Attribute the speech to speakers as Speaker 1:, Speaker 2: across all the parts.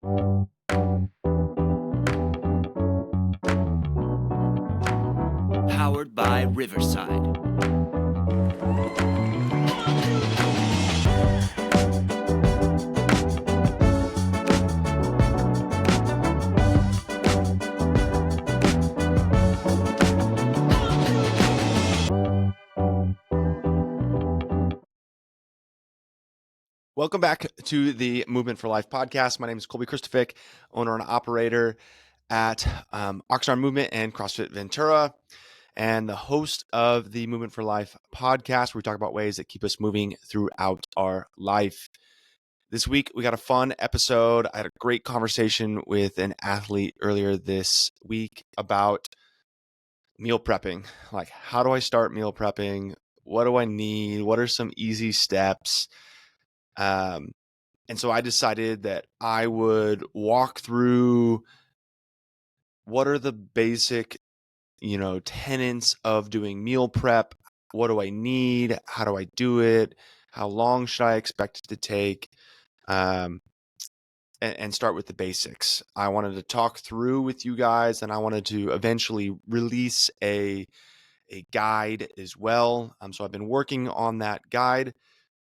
Speaker 1: Powered by Riverside.
Speaker 2: Welcome back to the Movement for Life podcast. My name is Colby Christophic, owner and operator at Oxnard Movement and CrossFit Ventura, and the host of the Movement for Life podcast, where we talk about ways that keep us moving throughout our life. This week, we got a fun episode. I had a great conversation with an athlete earlier this week about meal prepping. Like, how do I start meal prepping? What do I need? What are some easy steps? And so I decided that I would walk through what are the basic, tenets of doing meal prep. What do I need? How do I do it? How long should I expect it to take? And start with the basics. I wanted to talk through with you guys, and I wanted to eventually release a guide as well. So I've been working on that guide,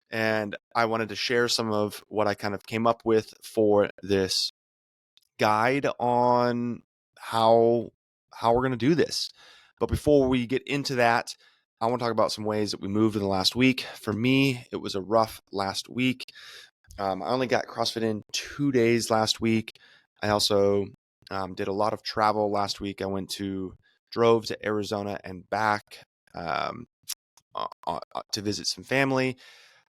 Speaker 2: and I wanted to share some of what I kind of came up with for this guide on how we're going to do this. But before we get into that, I want to talk about some ways that we moved in the last week. For me, it was a rough last week. I only got CrossFit in 2 days last week. I also did a lot of travel last week. I drove to Arizona and back to visit some family.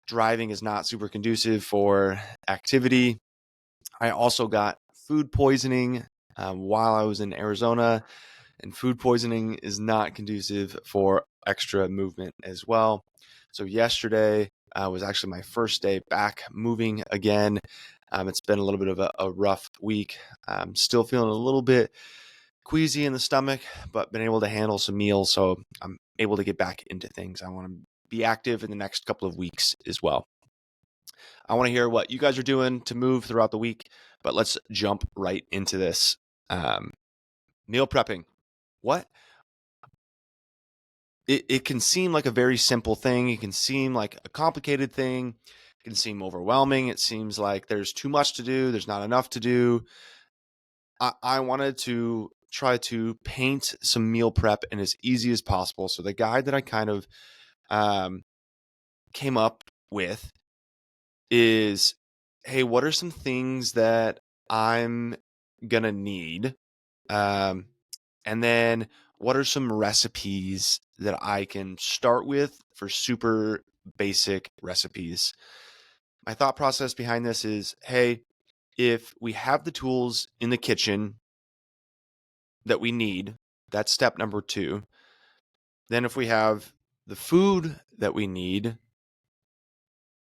Speaker 2: Driving is not super conducive for activity. I also got food poisoning while I was in Arizona, and food poisoning is not conducive for extra movement as well. So yesterday was actually my first day back moving again. It's been a little bit of a rough week. I'm still feeling a little bit queasy in the stomach, but been able to handle some meals, so I'm able to get back into things. I want to be active in the next couple of weeks as well. I want to hear what you guys are doing to move throughout the week, but let's jump right into this. Meal prepping. What? It can seem like a very simple thing. It can seem like a complicated thing. It can seem overwhelming. It seems like there's too much to do. There's not enough to do. I wanted to try to paint some meal prep in as easy as possible. So the guide that I kind of came up with is, hey, what are some things that I'm going to need? And then what are some recipes that I can start with for super basic recipes? My thought process behind this is, hey, if we have the tools in the kitchen that we need, that's step number 2. Then if we have the food that we need,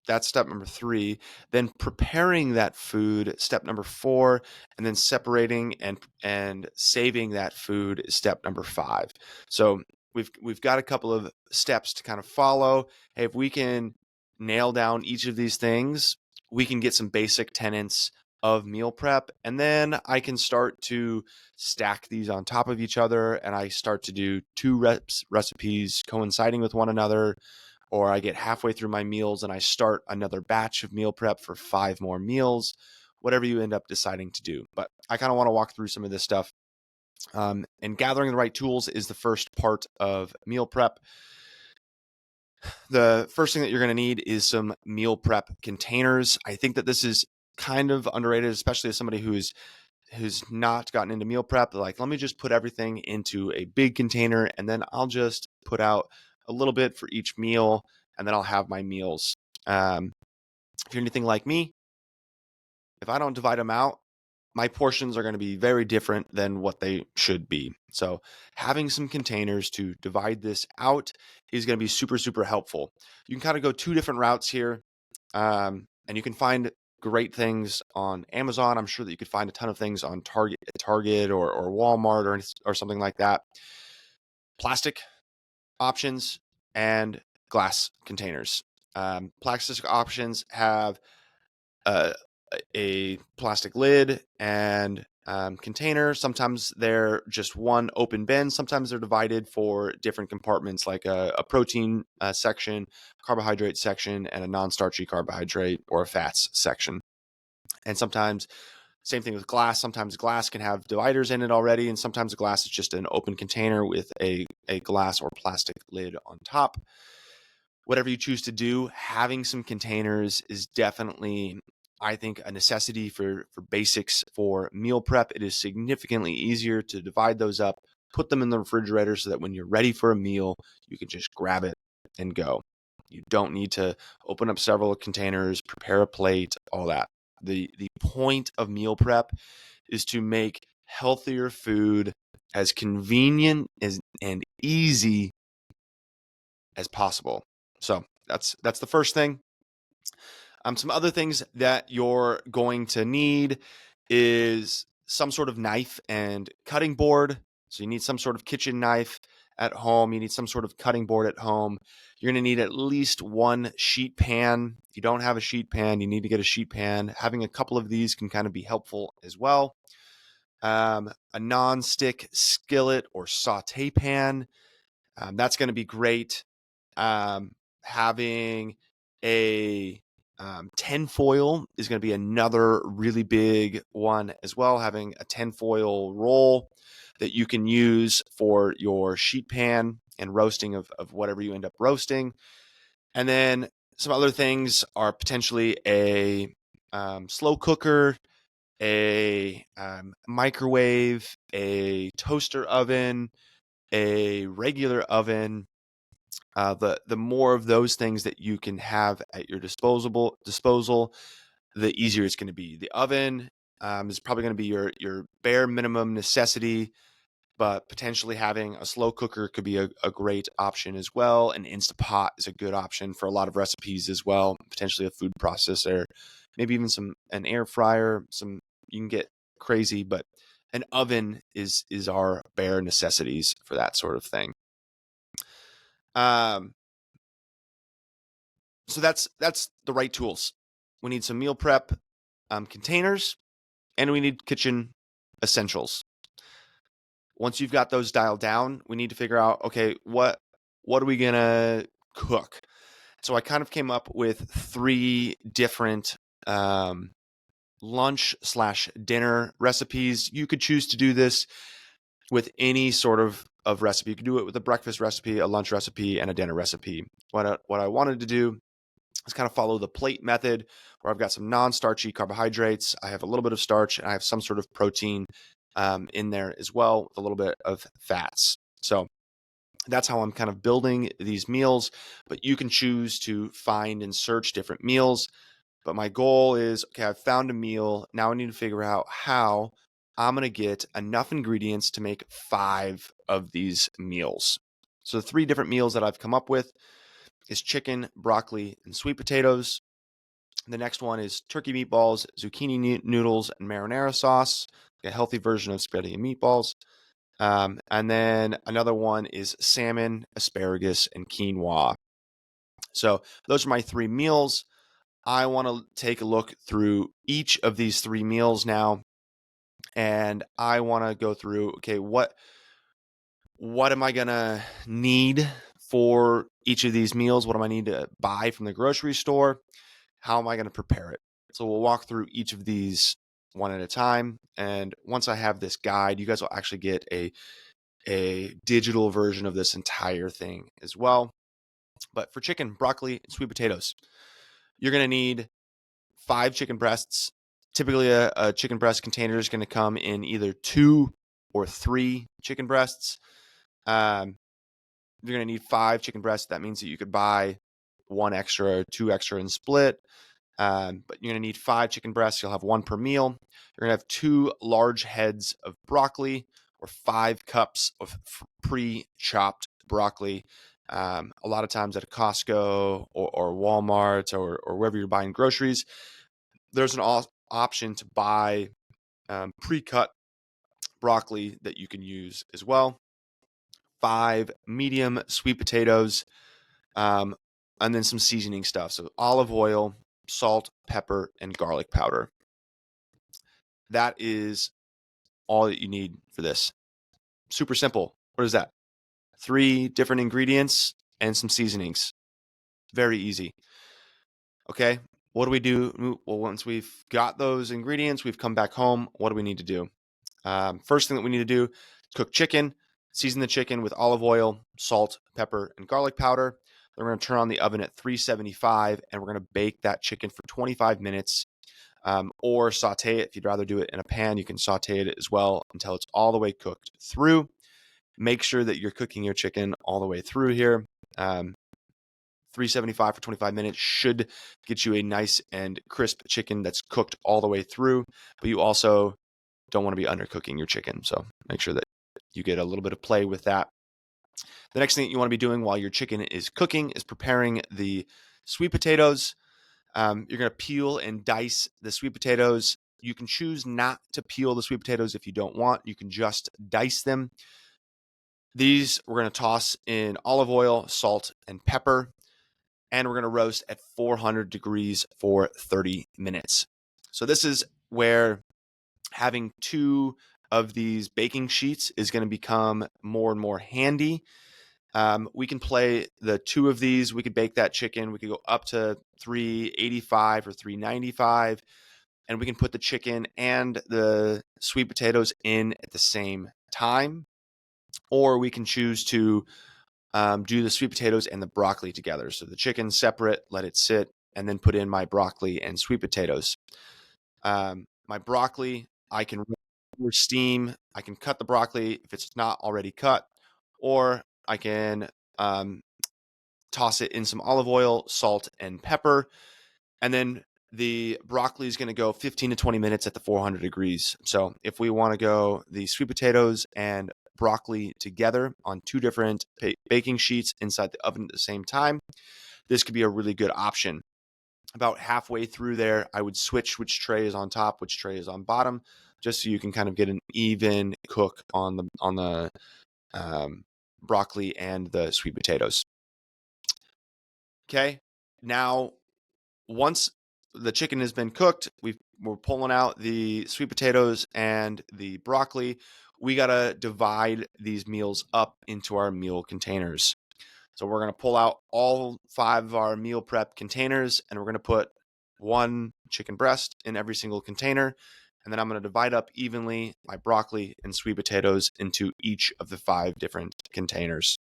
Speaker 2: that's step number 3. Then preparing that food, step number 4, and then separating and saving that food is step number 5. So we've got a couple of steps to kind of follow. Hey, if we can nail down each of these things, we can get some basic tenets of meal prep, and then I can start to stack these on top of each other, and I start to do 2 recipes coinciding with one another, or I get halfway through my meals and I start another batch of meal prep for 5 more meals, whatever you end up deciding to do. But I kind of want to walk through some of this stuff. And gathering the right tools is the first part of meal prep. The first thing that you're going to need is some meal prep containers. I think that this is kind of underrated, especially as somebody who's not gotten into meal prep. Like, let me just put everything into a big container, and then I'll just put out a little bit for each meal, and then I'll have my meals. If you're anything like me, if I don't divide them out, my portions are going to be very different than what they should be. So having some containers to divide this out is going to be super, super helpful. You can kind of go 2 different routes here, and you can find great things on Amazon. I'm sure that you could find a ton of things on Target or Walmart or something like that. Plastic options and glass containers. Plastic options have a plastic lid and container. Sometimes they're just one open bin. Sometimes they're divided for different compartments, like a protein section, carbohydrate section, and a non-starchy carbohydrate or a fats section. And sometimes, same thing with glass. Sometimes glass can have dividers in it already, and sometimes the glass is just an open container with a glass or plastic lid on top. Whatever you choose to do, having some containers is definitely, I think, a necessity for basics for meal prep. It is significantly easier to divide those up, put them in the refrigerator so that when you're ready for a meal, you can just grab it and go. You don't need to open up several containers, prepare a plate, all that. The point of meal prep is to make healthier food as convenient and easy as possible. So that's the first thing. Some other things that you're going to need is some sort of knife and cutting board. So you need some sort of kitchen knife at home. You need some sort of cutting board at home. You're going to need at least one sheet pan. If you don't have a sheet pan, you need to get a sheet pan. Having a couple of these can kind of be helpful as well. A non-stick skillet or saute pan. That's going to be great. Having a tin foil is going to be another really big one as well. Having a tin foil roll that you can use for your sheet pan and roasting of whatever you end up roasting. And then some other things are potentially a slow cooker, a microwave, a toaster oven, a regular oven. The more of those things that you can have at your disposal, the easier it's going to be. The oven is probably going to be your bare minimum necessity, but potentially having a slow cooker could be a great option as well. An Instapot is a good option for a lot of recipes as well. Potentially a food processor, maybe even an air fryer. You can get crazy, but an oven is our bare necessities for that sort of thing. So that's the right tools. We need some meal prep containers, and we need kitchen essentials. Once you've got those dialed down, we need to figure out, okay, what are we gonna cook? So I kind of came up with 3 different lunch/dinner recipes. You could choose to do this with any sort of recipe. You could do it with a breakfast recipe, a lunch recipe, and a dinner recipe. What I wanted to do is kind of follow the plate method, where I've got some non-starchy carbohydrates. I have a little bit of starch, and I have some sort of protein in there as well, with a little bit of fats. So that's how I'm kind of building these meals, but you can choose to find and search different meals. But my goal is, okay, I've found a meal. Now I need to figure out how I'm going to get enough ingredients to make 5 of these meals. So the 3 different meals that I've come up with is chicken, broccoli, and sweet potatoes. The next one is turkey meatballs, zucchini noodles, and marinara sauce, a healthy version of spaghetti and meatballs. And then another one is salmon, asparagus, and quinoa. So those are my 3 meals. I want to take a look through each of these 3 meals now, and I want to go through, okay, what am I going to need for each of these meals? What do I need to buy from the grocery store? How am I going to prepare it? So we'll walk through each of these one at a time. And once I have this guide, you guys will actually get a digital version of this entire thing as well. But for chicken, broccoli, and sweet potatoes, you're going to need 5 chicken breasts. Typically, a chicken breast container is going to come in either 2 or 3 chicken breasts. You're going to need 5 chicken breasts. That means that you could buy 1 extra or 2 extra and split. But you're going to need 5 chicken breasts. You'll have 1 per meal. You're going to have 2 large heads of broccoli, or 5 cups of pre-chopped broccoli. A lot of times at a Costco or Walmart or wherever you're buying groceries, there's an option to buy pre-cut broccoli that you can use as well. 5 medium sweet potatoes, and then some seasoning stuff. So olive oil, salt, pepper, and garlic powder. that is all that you need for this. Super simple. What is that? 3 different ingredients and some seasonings. Very easy. Okay, what do we do? Well, once we've got those ingredients, we've come back home. What do we need to do? First thing that we need to do is cook chicken. Season the chicken with olive oil, salt, pepper, and garlic powder. Then we're going to turn on the oven at 375, and we're going to bake that chicken for 25 minutes, or saute it. If you'd rather do it in a pan, you can saute it as well until it's all the way cooked through. Make sure that you're cooking your chicken all the way through here. 375 for 25 minutes should get you a nice and crisp chicken that's cooked all the way through, but you also don't want to be undercooking your chicken. So make sure that you get a little bit of play with that. The next thing that you want to be doing while your chicken is cooking is preparing the sweet potatoes. You're going to peel and dice the sweet potatoes. You can choose not to peel the sweet potatoes if you don't want. You can just dice them. These we're going to toss in olive oil, salt, and pepper, and we're going to roast at 400 degrees for 30 minutes. So this is where having 2 of these baking sheets is going to become more and more handy. We can play the 2 of these. We could bake that chicken. We could go up to 385 or 395, and we can put the chicken and the sweet potatoes in at the same time. Or we can choose to do the sweet potatoes and the broccoli together. So the chicken separate, let it sit, and then put in my broccoli and sweet potatoes. My broccoli, I can over steam. I can cut the broccoli if it's not already cut, or I can toss it in some olive oil, salt, and pepper. And then the broccoli is going to go 15 to 20 minutes at the 400 degrees. So if we want to go the sweet potatoes and broccoli together on 2 different baking sheets inside the oven at the same time, this could be a really good option. About halfway through there, I would switch which tray is on top, which tray is on bottom, just so you can kind of get an even cook on the broccoli and the sweet potatoes. Okay, now once the chicken has been cooked, we're pulling out the sweet potatoes and the broccoli. We got to divide these meals up into our meal containers. So we're going to pull out all 5 of our meal prep containers, and we're going to put 1 chicken breast in every single container. And then I'm going to divide up evenly my broccoli and sweet potatoes into each of the 5 different containers.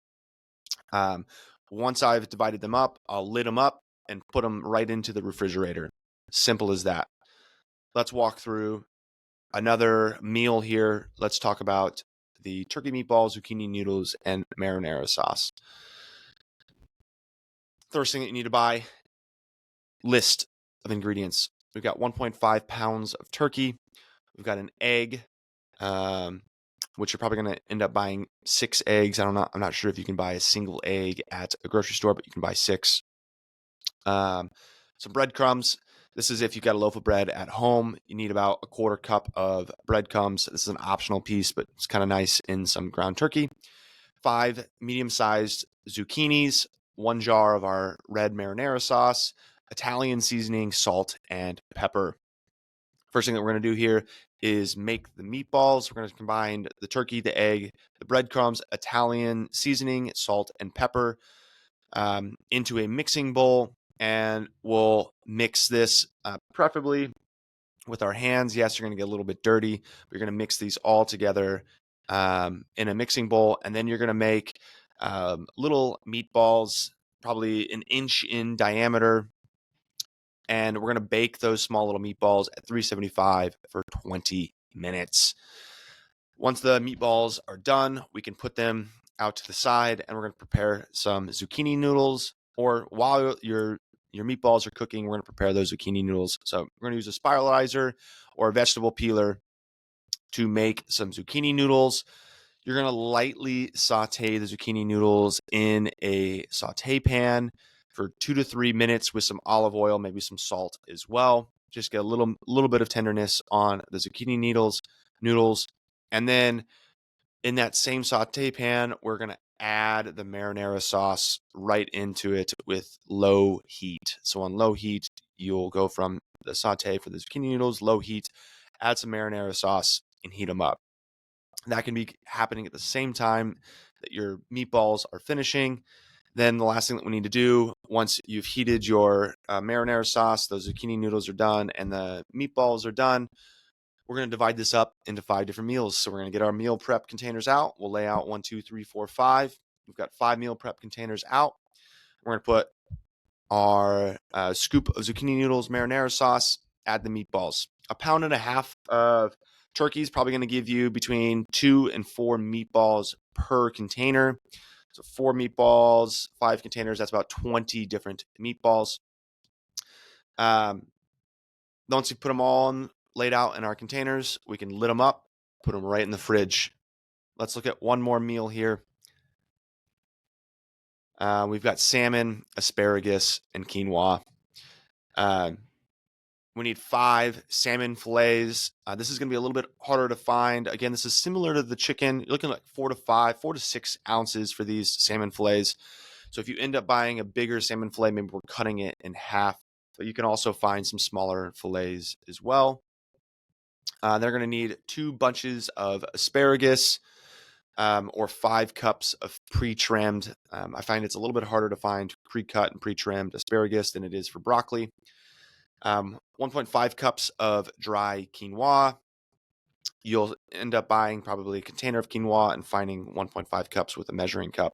Speaker 2: Once I've divided them up, I'll lid them up and put them right into the refrigerator. Simple as that. Let's walk through another meal here. Let's talk about the turkey meatballs, zucchini noodles, and marinara sauce. First thing that you need to buy, list of ingredients. We've got 1.5 pounds of turkey. We've got an egg, which you're probably going to end up buying 6 eggs. I'm not sure if you can buy a single egg at a grocery store, but you can buy 6. Some breadcrumbs. This is if you've got a loaf of bread at home. You need about a 1/4 cup of breadcrumbs. This is an optional piece, but it's kind of nice in some ground turkey. 5 medium-sized zucchinis, 1 jar of our red marinara sauce, Italian seasoning, salt, and pepper. First thing that we're going to do here is make the meatballs. We're going to combine the turkey, the egg, the breadcrumbs, Italian seasoning, salt, and pepper into a mixing bowl, and we'll mix this preferably with our hands. Yes, you're going to get a little bit dirty, but you're going to mix these all together in a mixing bowl, and then you're going to make little meatballs, probably 1 inch in diameter, and we're going to bake those small little meatballs at 375 for 20 minutes. Once the meatballs are done, we can put them out to the side, and we're going to prepare some zucchini noodles. Or while your meatballs are cooking, we're going to prepare those zucchini noodles. So we're going to use a spiralizer or a vegetable peeler to make some zucchini noodles. You're going to lightly saute the zucchini noodles in a saute pan for 2 to 3 minutes with some olive oil, maybe some salt as well. Just get a little bit of tenderness on the zucchini noodles. And then in that same saute pan, we're going to add the marinara sauce right into it with low heat. So on low heat, you'll go from the saute for the zucchini noodles, low heat, add some marinara sauce, and heat them up. That can be happening at the same time that your meatballs are finishing. Then the last thing that we need to do, once you've heated your marinara sauce, those zucchini noodles are done, and the meatballs are done, we're going to divide this up into 5 different meals. So we're going to get our meal prep containers out. We'll lay out 1, 2, 3, 4, 5. We've got 5 meal prep containers out. We're going to put our scoop of zucchini noodles, marinara sauce, add the meatballs. 1.5 pounds of turkey is probably going to give you between 2 and 4 meatballs per container. So 4 meatballs, 5 containers, that's about 20 different meatballs. Once you put them all laid out in our containers, we can lid them up, put them right in the fridge. Let's look at one more meal here. We've got salmon, asparagus, and quinoa. We need 5 salmon fillets. This is going to be a little bit harder to find. Again, this is similar to the chicken. You're looking at 4 to 6 ounces for these salmon fillets. So if you end up buying a bigger salmon fillet, maybe we're cutting it in half. But you can also find some smaller fillets as well. They're going to need 2 bunches of asparagus, or 5 cups of pre-trimmed. I find it's a little bit harder to find pre-cut and pre-trimmed asparagus than it is for broccoli. 1.5 cups of dry quinoa. You'll end up buying probably a container of quinoa and finding 1.5 cups with a measuring cup.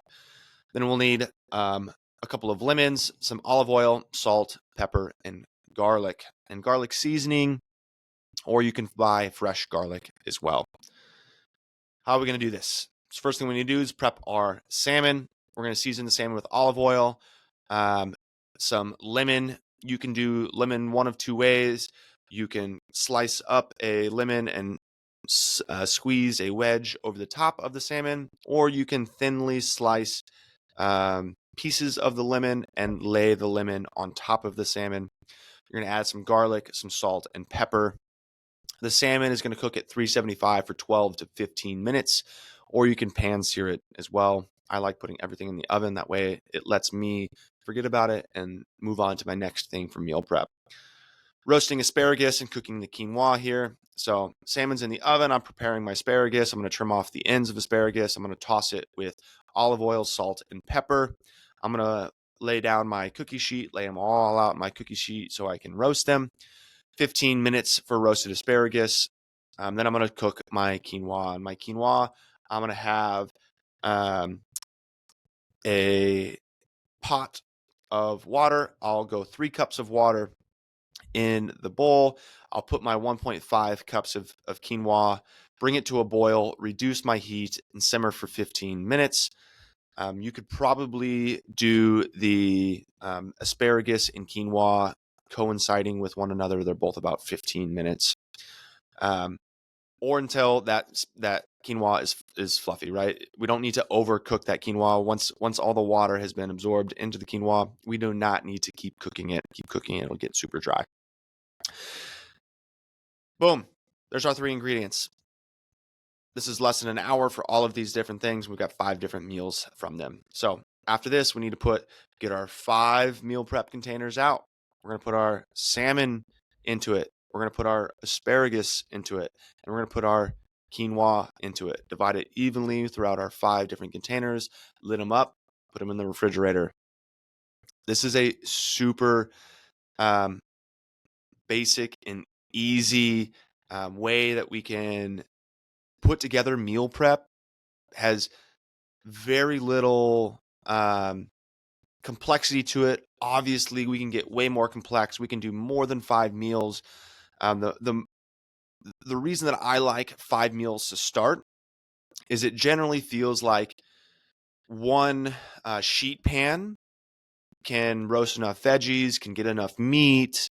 Speaker 2: Then we'll need a couple of lemons, some olive oil, salt, pepper, and garlic. And garlic seasoning, or you can buy fresh garlic as well. How are we going to do this? So first thing we need to do is prep our salmon. We're going to season the salmon with olive oil, some lemon. You can do lemon one of 2 ways. You can slice up a lemon and squeeze a wedge over the top of the salmon, or you can thinly slice pieces of the lemon and lay the lemon on top of the salmon. You're going to add some garlic, some salt, and pepper. The salmon is going to cook at 375 for 12 to 15 minutes, or you can pan sear it as well. I like putting everything in the oven. That way it lets me forget about it and move on to my next thing for meal prep. Roasting asparagus and cooking the quinoa here. So salmon's in the oven. I'm preparing my asparagus. I'm going to trim off the ends of asparagus. I'm going to toss it with olive oil, salt, and pepper. I'm going to lay down my cookie sheet, lay them all out in my cookie sheet so I can roast them. 15 minutes for roasted asparagus. Then I'm going to cook my quinoa. And my quinoa, I'm going to have a pot of water. I'll go 3 cups of water in the bowl. I'll put my 1.5 cups of quinoa, bring it to a boil, reduce my heat, and simmer for 15 minutes. You could probably do the asparagus and quinoa coinciding with one another. They're both about 15 minutes, or until that quinoa is fluffy, right? We don't need to overcook that quinoa. Once all the water has been absorbed into the quinoa, we do not need to keep cooking it. Keep cooking it, it'll get super dry. Boom. There's our 3 ingredients. This is less than an hour for all of these different things. We've got 5 different meals from them. So after this, we need to get our 5 meal prep containers out. We're going to put our salmon into it. We're going to put our asparagus into it. And we're going to put our quinoa into it. Divide it evenly throughout our 5 different containers. Lid them up. Put them in the refrigerator. This is a super basic and easy way that we can put together meal prep. Has very little complexity to it. Obviously, we can get way more complex. We can do more than 5 meals. The reason that I like 5 meals to start is it generally feels like one sheet pan can roast enough veggies, can get enough meat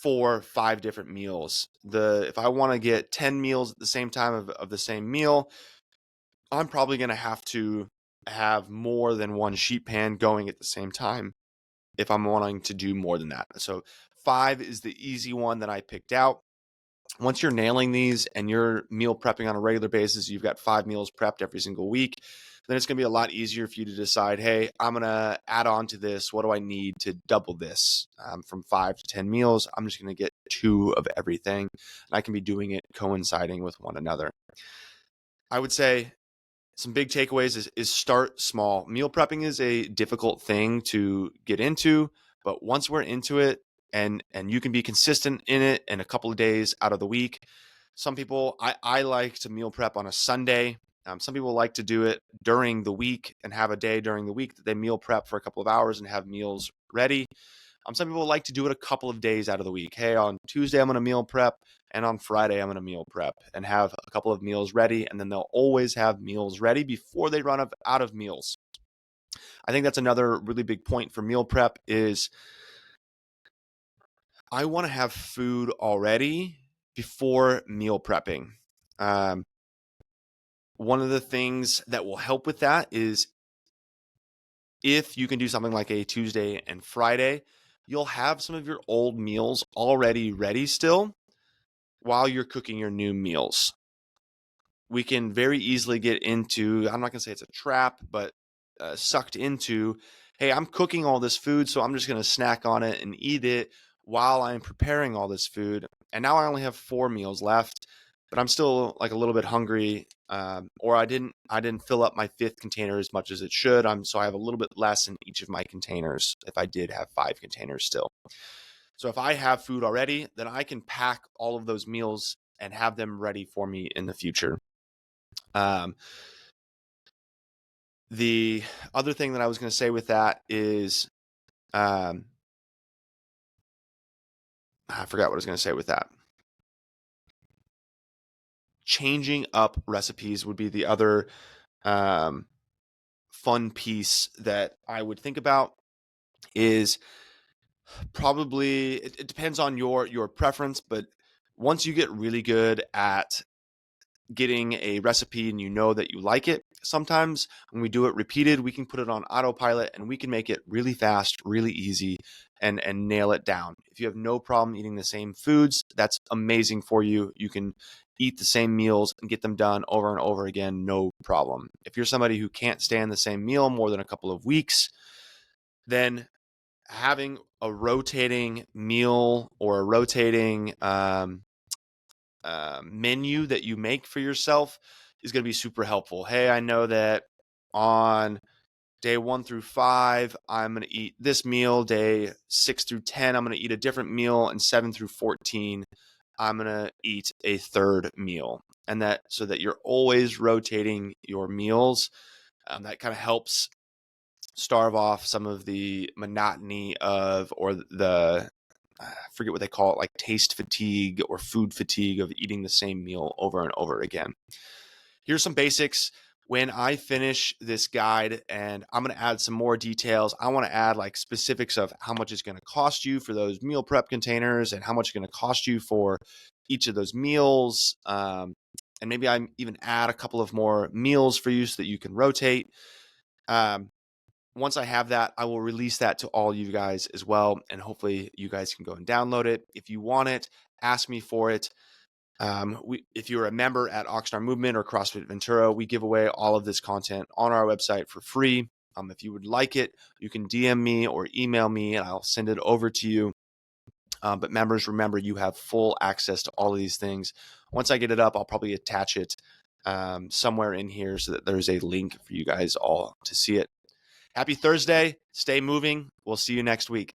Speaker 2: for 5 different meals. If I want to get 10 meals at the same time of the same meal, I'm probably going to have to have more than one sheet pan going at the same time if I'm wanting to do more than that. So 5 is the easy one that I picked out. Once you're nailing these and you're meal prepping on a regular basis, you've got 5 meals prepped every single week, then it's going to be a lot easier for you to decide, hey, I'm going to add on to this. What do I need to double this from 5 to 10 meals? I'm just going to get two of everything. And I can be doing it coinciding with one another. I would say some big takeaways is start small. Meal prepping is a difficult thing to get into, but once we're into it and you can be consistent in it in a couple of days out of the week. Some people, I like to meal prep on a Sunday. Some people like to do it during the week and have a day during the week that they meal prep for a couple of hours and have meals ready. Some people like to do it a couple of days out of the week. Hey, on Tuesday, I'm going to meal prep. And on Friday, I'm going to meal prep and have a couple of meals ready. And then they'll always have meals ready before they run out of meals. I think that's another really big point for meal prep is I want to have food already before meal prepping. One of the things that will help with that is if you can do something like a Tuesday and Friday, you'll have some of your old meals already ready still while you're cooking your new meals. We can very easily get into, I'm not going to say it's a trap, but sucked into, hey, I'm cooking all this food, so I'm just going to snack on it and eat it while I'm preparing all this food. And now I only have 4 meals left, but I'm still like a little bit hungry, or I didn't fill up my 5th container as much as it should. So I have a little bit less in each of my containers if I did have 5 containers still. So if I have food already, then I can pack all of those meals and have them ready for me in the future. The other thing that I was going to say with that is, I forgot what I was going to say with that. Changing up recipes would be the other fun piece that I would think about. Is probably it depends on your preference, but once you get really good at getting a recipe and you know that you like it, sometimes when we do it repeated, we can put it on autopilot and we can make it really fast, really easy, and nail it down. If you have no problem eating the same foods, that's amazing for you. You can eat the same meals and get them done over and over again, no problem. If you're somebody who can't stand the same meal more than a couple of weeks, then having a rotating meal or a rotating menu that you make for yourself is going to be super helpful. Hey, I know that on day 1 through 5, I'm going to eat this meal. Day 6 through 10, I'm going to eat a different meal. And 7 through 14, I'm going to eat a third meal. And that so that you're always rotating your meals. That kind of helps starve off some of the monotony of, or the, I forget what they call it, like taste fatigue or food fatigue of eating the same meal over and over again. Here's some basics. When I finish this guide, and I'm going to add some more details, I want to add like specifics of how much it's going to cost you for those meal prep containers and how much it's going to cost you for each of those meals. And maybe I even add a couple of more meals for you so that you can rotate. Once I have that, I will release that to all you guys as well. And hopefully you guys can go and download it. If you want it, ask me for it. If you're a member at Oxnard Movement or CrossFit Ventura, we give away all of this content on our website for free. If you would like it, you can DM me or email me and I'll send it over to you. But members, remember, you have full access to all of these things. Once I get it up, I'll probably attach it somewhere in here so that there's a link for you guys all to see it. Happy Thursday. Stay moving. We'll see you next week.